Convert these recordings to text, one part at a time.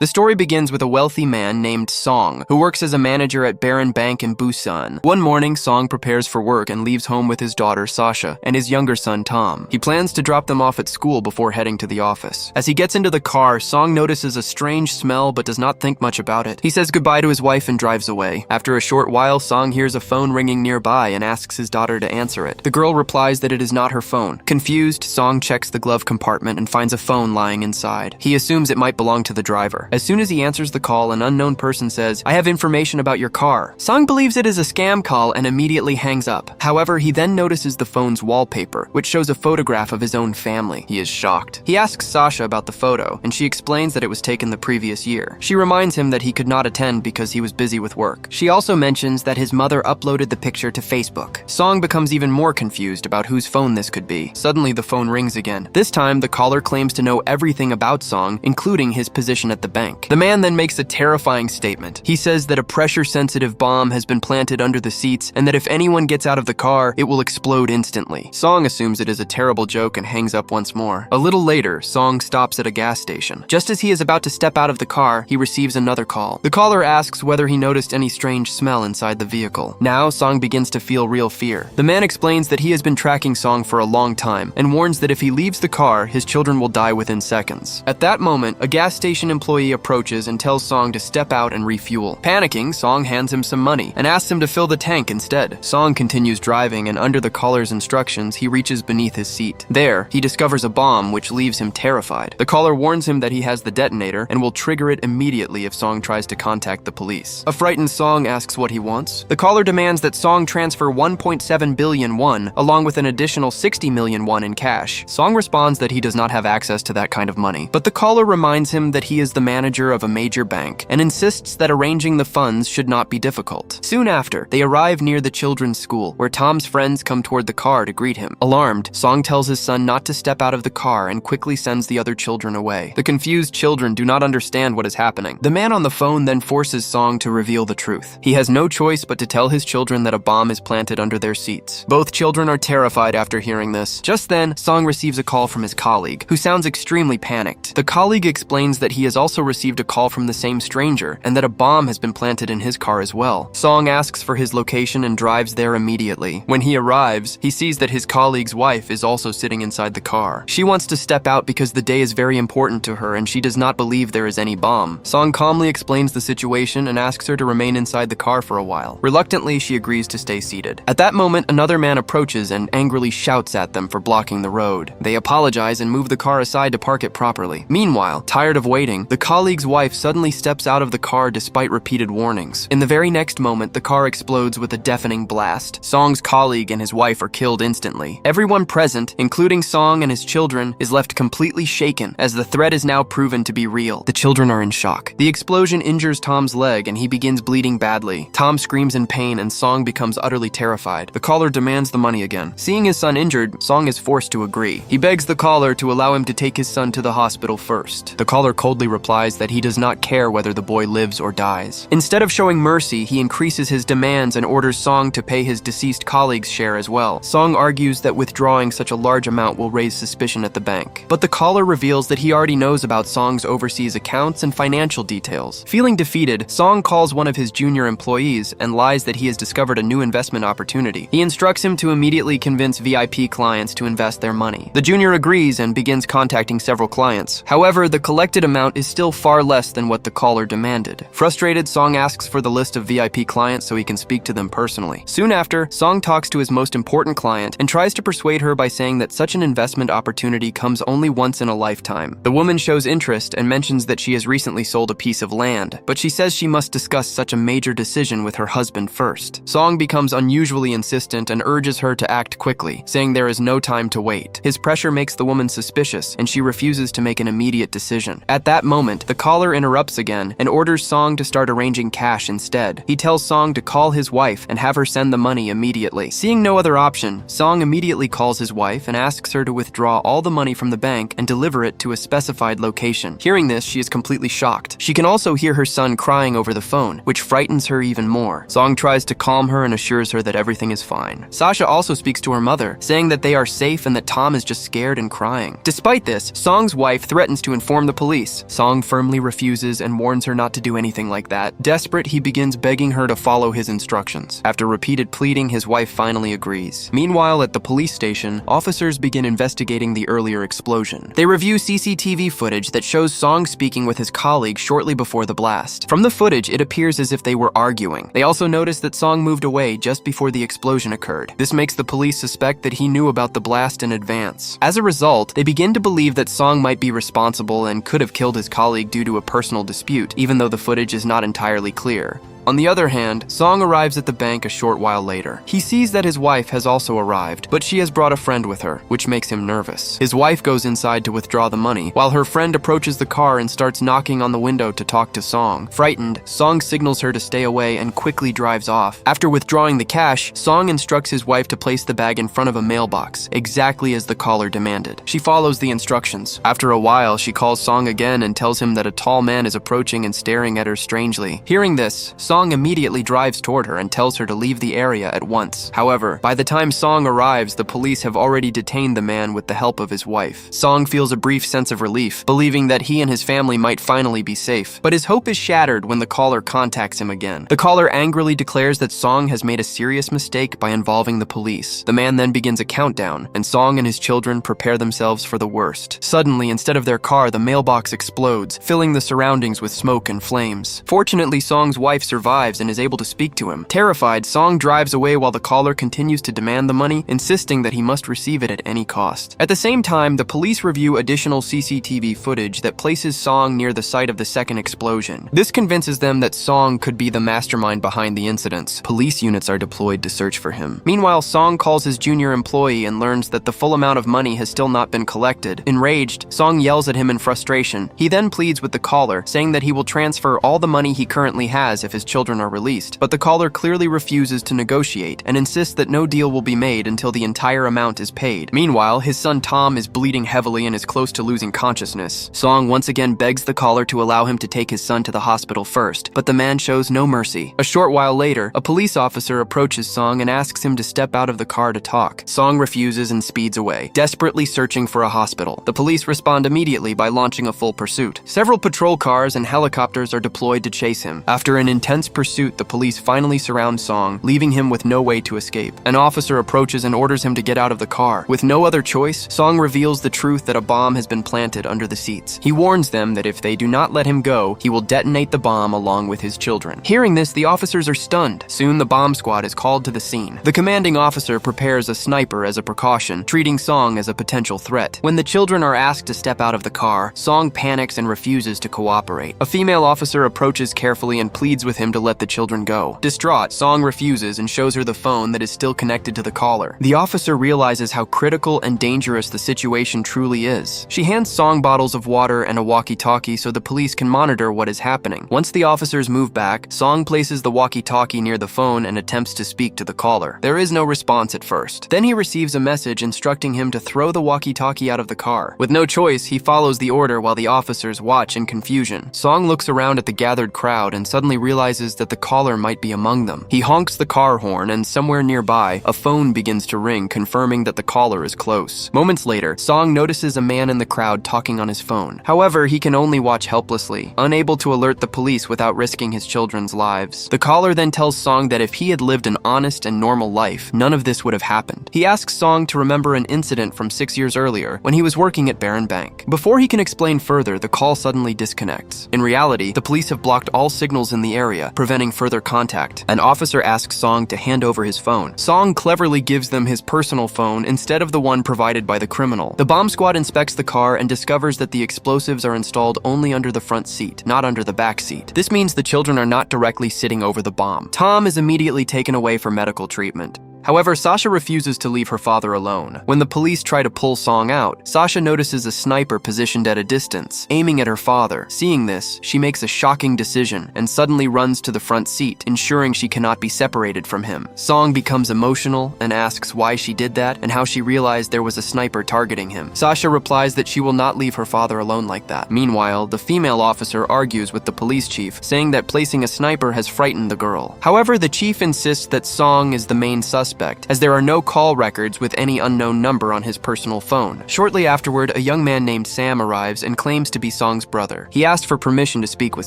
The story begins with a wealthy man named Song, who works as a manager at Baron Bank in Busan. One morning, Song prepares for work and leaves home with his daughter Sasha and his younger son Tom. He plans to drop them off at school before heading to the office. As he gets into the car, Song notices a strange smell but does not think much about it. He says goodbye to his wife and drives away. After a short while, Song hears a phone ringing nearby and asks his daughter to answer it. The girl replies that it is not her phone. Confused, Song checks the glove compartment and finds a phone lying inside. He assumes it might belong to the driver. As soon as he answers the call, an unknown person says, "I have information about your car." Song believes it is a scam call and immediately hangs up. However, he then notices the phone's wallpaper, which shows a photograph of his own family. He is shocked. He asks Sasha about the photo, and she explains that it was taken the previous year. She reminds him that he could not attend because he was busy with work. She also mentions that his mother uploaded the picture to Facebook. Song becomes even more confused about whose phone this could be. Suddenly, the phone rings again. This time, the caller claims to know everything about Song, including his position at the bank. The man then makes a terrifying statement. He says that a pressure-sensitive bomb has been planted under the seats and that if anyone gets out of the car, it will explode instantly. Song assumes it is a terrible joke and hangs up once more. A little later, Song stops at a gas station. Just as he is about to step out of the car, he receives another call. The caller asks whether he noticed any strange smell inside the vehicle. Now, Song begins to feel real fear. The man explains that he has been tracking Song for a long time and warns that if he leaves the car, his children will die within seconds. At that moment, a gas station employee approaches and tells Song to step out and refuel. Panicking, Song hands him some money and asks him to fill the tank instead. Song continues driving, and under the caller's instructions, he reaches beneath his seat. There, he discovers a bomb, which leaves him terrified. The caller warns him that he has the detonator and will trigger it immediately if Song tries to contact the police. A frightened Song asks what he wants. The caller demands that Song transfer 1.7 billion won, along with an additional 60 million won in cash. Song responds that he does not have access to that kind of money, but the caller reminds him that he is the manager of a major bank and insists that arranging the funds should not be difficult. Soon after, they arrive near the children's school, where Tom's friends come toward the car to greet him. Alarmed, Song tells his son not to step out of the car and quickly sends the other children away. The confused children do not understand what is happening. The man on the phone then forces Song to reveal the truth. He has no choice but to tell his children that a bomb is planted under their seats. Both children are terrified after hearing this. Just then, Song receives a call from his colleague, who sounds extremely panicked. The colleague explains that he has also received a call from the same stranger and that a bomb has been planted in his car as well. Song asks for his location and drives there immediately. When he arrives, he sees that his colleague's wife is also sitting inside the car. She wants to step out because the day is very important to her and she does not believe there is any bomb. Song calmly explains the situation and asks her to remain inside the car for a while. Reluctantly, she agrees to stay seated. At that moment, another man approaches and angrily shouts at them for blocking the road. They apologize and move the car aside to park it properly. Meanwhile, tired of waiting, the colleague's wife suddenly steps out of the car despite repeated warnings. In the very next moment, the car explodes with a deafening blast. Song's colleague and his wife are killed instantly. Everyone present, including Song and his children, is left completely shaken as the threat is now proven to be real. The children are in shock. The explosion injures Tom's leg and he begins bleeding badly. Tom screams in pain and Song becomes utterly terrified. The caller demands the money again. Seeing his son injured, Song is forced to agree. He begs the caller to allow him to take his son to the hospital first. The caller coldly replies that he does not care whether the boy lives or dies. Instead of showing mercy, he increases his demands and orders Song to pay his deceased colleague's share as well. Song argues that withdrawing such a large amount will raise suspicion at the bank. But the caller reveals that he already knows about Song's overseas accounts and financial details. Feeling defeated, Song calls one of his junior employees and lies that he has discovered a new investment opportunity. He instructs him to immediately convince VIP clients to invest their money. The junior agrees and begins contacting several clients. However, the collected amount is still far less than what the caller demanded. Frustrated, Song asks for the list of VIP clients so he can speak to them personally. Soon after, Song talks to his most important client and tries to persuade her by saying that such an investment opportunity comes only once in a lifetime. The woman shows interest and mentions that she has recently sold a piece of land, but she says she must discuss such a major decision with her husband first. Song becomes unusually insistent and urges her to act quickly, saying there is no time to wait. His pressure makes the woman suspicious and she refuses to make an immediate decision. At that moment, the caller interrupts again and orders Song to start arranging cash instead. He tells Song to call his wife and have her send the money immediately. Seeing no other option, Song immediately calls his wife and asks her to withdraw all the money from the bank and deliver it to a specified location. Hearing this, she is completely shocked. She can also hear her son crying over the phone, which frightens her even more. Song tries to calm her and assures her that everything is fine. Sasha also speaks to her mother, saying that they are safe and that Tom is just scared and crying. Despite this, Song's wife threatens to inform the police. Song firmly refuses and warns her not to do anything like that. Desperate, he begins begging her to follow his instructions. After repeated pleading, his wife finally agrees. Meanwhile, at the police station, officers begin investigating the earlier explosion. They review CCTV footage that shows Song speaking with his colleague shortly before the blast. From the footage, it appears as if they were arguing. They also notice that Song moved away just before the explosion occurred. This makes the police suspect that he knew about the blast in advance. As a result, they begin to believe that Song might be responsible and could have killed his colleague due to a personal dispute, even though the footage is not entirely clear. On the other hand, Song arrives at the bank a short while later. He sees that his wife has also arrived, but she has brought a friend with her, which makes him nervous. His wife goes inside to withdraw the money, while her friend approaches the car and starts knocking on the window to talk to Song. Frightened, Song signals her to stay away and quickly drives off. After withdrawing the cash, Song instructs his wife to place the bag in front of a mailbox, exactly as the caller demanded. She follows the instructions. After a while, she calls Song again and tells him that a tall man is approaching and staring at her strangely. Hearing this, Song immediately drives toward her and tells her to leave the area at once. However, by the time Song arrives, the police have already detained the man with the help of his wife. Song feels a brief sense of relief, believing that he and his family might finally be safe. But his hope is shattered when the caller contacts him again. The caller angrily declares that Song has made a serious mistake by involving the police. The man then begins a countdown, and Song and his children prepare themselves for the worst. Suddenly, instead of their car, the mailbox explodes, filling the surroundings with smoke and flames. Fortunately, Song's wife survives and is able to speak to him. Terrified, Song drives away while the caller continues to demand the money, insisting that he must receive it at any cost. At the same time, the police review additional CCTV footage that places Song near the site of the second explosion. This convinces them that Song could be the mastermind behind the incidents. Police units are deployed to search for him. Meanwhile, Song calls his junior employee and learns that the full amount of money has still not been collected. Enraged, Song yells at him in frustration. He then pleads with the caller, saying that he will transfer all the money he currently has if his children are released, but the caller clearly refuses to negotiate and insists that no deal will be made until the entire amount is paid. Meanwhile, his son Tom is bleeding heavily and is close to losing consciousness. Song once again begs the caller to allow him to take his son to the hospital first, but the man shows no mercy. A short while later, a police officer approaches Song and asks him to step out of the car to talk. Song refuses and speeds away, desperately searching for a hospital. The police respond immediately by launching a full pursuit. Several patrol cars and helicopters are deployed to chase him. After an intense pursuit, the police finally surround Song, leaving him with no way to escape. An officer approaches and orders him to get out of the car. With no other choice, Song reveals the truth that a bomb has been planted under the seats. He warns them that if they do not let him go, he will detonate the bomb along with his children. Hearing this, the officers are stunned. Soon, the bomb squad is called to the scene. The commanding officer prepares a sniper as a precaution, treating Song as a potential threat. When the children are asked to step out of the car, Song panics and refuses to cooperate. A female officer approaches carefully and pleads with him to let the children go. Distraught, Song refuses and shows her the phone that is still connected to the caller. The officer realizes how critical and dangerous the situation truly is. She hands Song bottles of water and a walkie-talkie so the police can monitor what is happening. Once the officers move back, Song places the walkie-talkie near the phone and attempts to speak to the caller. There is no response at first. Then he receives a message instructing him to throw the walkie-talkie out of the car. With no choice, he follows the order while the officers watch in confusion. Song looks around at the gathered crowd and suddenly realizes that the caller might be among them. He honks the car horn, and somewhere nearby, a phone begins to ring, confirming that the caller is close. Moments later, Song notices a man in the crowd talking on his phone. However, he can only watch helplessly, unable to alert the police without risking his children's lives. The caller then tells Song that if he had lived an honest and normal life, none of this would have happened. He asks Song to remember an incident from 6 years earlier when he was working at Barron Bank. Before he can explain further, the call suddenly disconnects. In reality, the police have blocked all signals in the area, preventing further contact. An officer asks Song to hand over his phone. Song cleverly gives them his personal phone instead of the one provided by the criminal. The bomb squad inspects the car and discovers that the explosives are installed only under the front seat, not under the back seat. This means the children are not directly sitting over the bomb. Tom is immediately taken away for medical treatment. However, Sasha refuses to leave her father alone. When the police try to pull Song out, Sasha notices a sniper positioned at a distance, aiming at her father. Seeing this, she makes a shocking decision and suddenly runs to the front seat, ensuring she cannot be separated from him. Song becomes emotional and asks why she did that and how she realized there was a sniper targeting him. Sasha replies that she will not leave her father alone like that. Meanwhile, the female officer argues with the police chief, saying that placing a sniper has frightened the girl. However, the chief insists that Song is the main suspect suspect, as there are no call records with any unknown number on his personal phone. Shortly afterward, a young man named Sam arrives and claims to be Song's brother. He asked for permission to speak with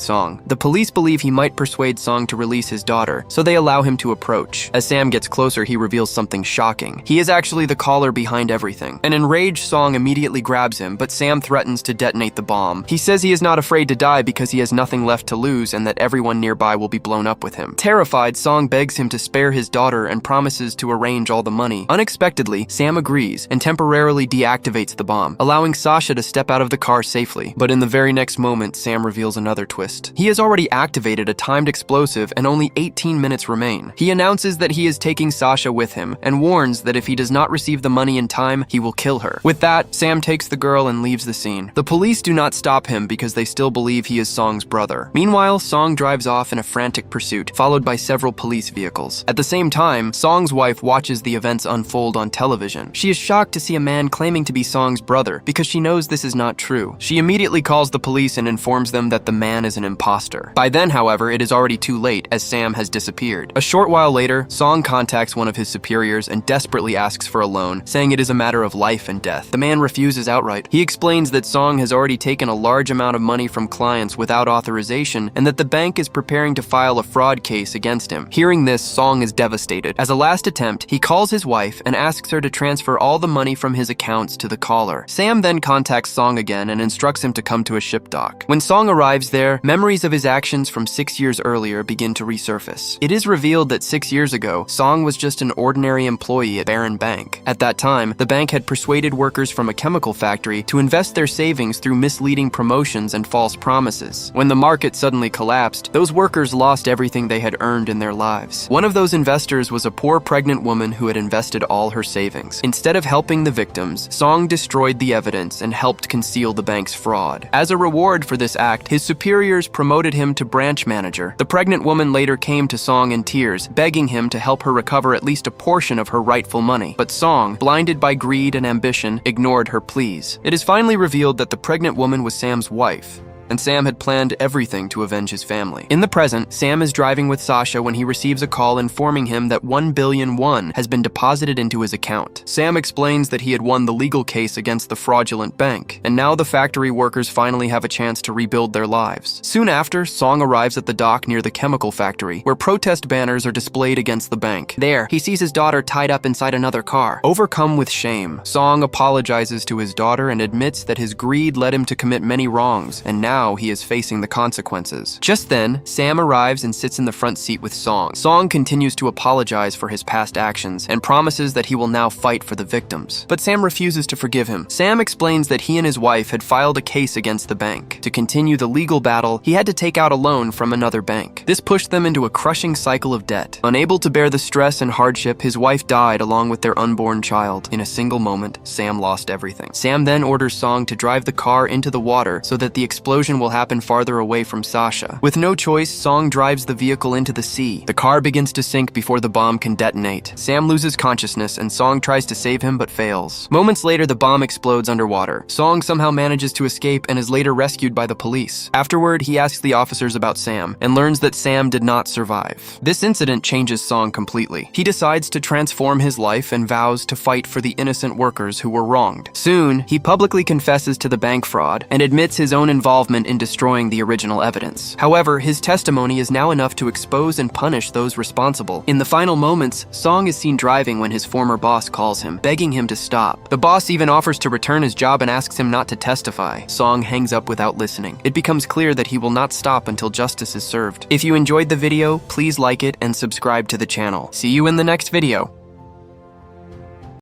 Song. The police believe he might persuade Song to release his daughter, so they allow him to approach. As Sam gets closer, he reveals something shocking. He is actually the caller behind everything. An enraged Song immediately grabs him, but Sam threatens to detonate the bomb. He says he is not afraid to die because he has nothing left to lose and that everyone nearby will be blown up with him. Terrified, Song begs him to spare his daughter and promises to arrange all the money. Unexpectedly, Sam agrees and temporarily deactivates the bomb, allowing Sasha to step out of the car safely. But in the very next moment, Sam reveals another twist. He has already activated a timed explosive and only 18 minutes remain. He announces that he is taking Sasha with him and warns that if he does not receive the money in time, he will kill her. With that, Sam takes the girl and leaves the scene. The police do not stop him because they still believe he is Song's brother. Meanwhile, Song drives off in a frantic pursuit, followed by several police vehicles. At the same time, Song's wife watches the events unfold on television. She is shocked to see a man claiming to be Song's brother because she knows this is not true. She immediately calls the police and informs them that the man is an imposter. By then, however, it is already too late as Sam has disappeared. A short while later, Song contacts one of his superiors and desperately asks for a loan, saying it is a matter of life and death. The man refuses outright. He explains that Song has already taken a large amount of money from clients without authorization and that the bank is preparing to file a fraud case against him. Hearing this, Song is devastated. As a last attempt, he calls his wife and asks her to transfer all the money from his accounts to the caller. Sam then contacts Song again and instructs him to come to a ship dock. When Song arrives there, memories of his actions from 6 years earlier begin to resurface. It is revealed that 6 years ago, Song was just an ordinary employee at Barron Bank. At that time, the bank had persuaded workers from a chemical factory to invest their savings through misleading promotions and false promises. When the market suddenly collapsed, those workers lost everything they had earned in their lives. One of those investors was a poor pregnant woman who had invested all her savings. Instead of helping the victims, Song destroyed the evidence and helped conceal the bank's fraud. As a reward for this act, his superiors promoted him to branch manager. The pregnant woman later came to Song in tears, begging him to help her recover at least a portion of her rightful money. But Song, blinded by greed and ambition, ignored her pleas. It is finally revealed that the pregnant woman was Sam's wife, and Sam had planned everything to avenge his family. In the present, Sam is driving with Sasha when he receives a call informing him that 1 billion won has been deposited into his account. Sam explains that he had won the legal case against the fraudulent bank, and now the factory workers finally have a chance to rebuild their lives. Soon after, Song arrives at the dock near the chemical factory, where protest banners are displayed against the bank. There, he sees his daughter tied up inside another car. Overcome with shame, Song apologizes to his daughter and admits that his greed led him to commit many wrongs, and now he is facing the consequences. Just then, Sam arrives and sits in the front seat with Song. Song continues to apologize for his past actions and promises that he will now fight for the victims. But Sam refuses to forgive him. Sam explains that he and his wife had filed a case against the bank. To continue the legal battle, he had to take out a loan from another bank. This pushed them into a crushing cycle of debt. Unable to bear the stress and hardship, his wife died along with their unborn child. In a single moment, Sam lost everything. Sam then orders Song to drive the car into the water so that the explosion will happen farther away from Sasha. With no choice, Song drives the vehicle into the sea. The car begins to sink before the bomb can detonate. Sam loses consciousness and Song tries to save him but fails. Moments later, the bomb explodes underwater. Song somehow manages to escape and is later rescued by the police. Afterward, he asks the officers about Sam and learns that Sam did not survive. This incident changes Song completely. He decides to transform his life and vows to fight for the innocent workers who were wronged. Soon, he publicly confesses to the bank fraud and admits his own involvement in destroying the original evidence. However, his testimony is now enough to expose and punish those responsible. In the final moments, Song is seen driving when his former boss calls him, begging him to stop. The boss even offers to return his job and asks him not to testify. Song hangs up without listening. It becomes clear that he will not stop until justice is served. If you enjoyed the video, please like it and subscribe to the channel. See you in the next video.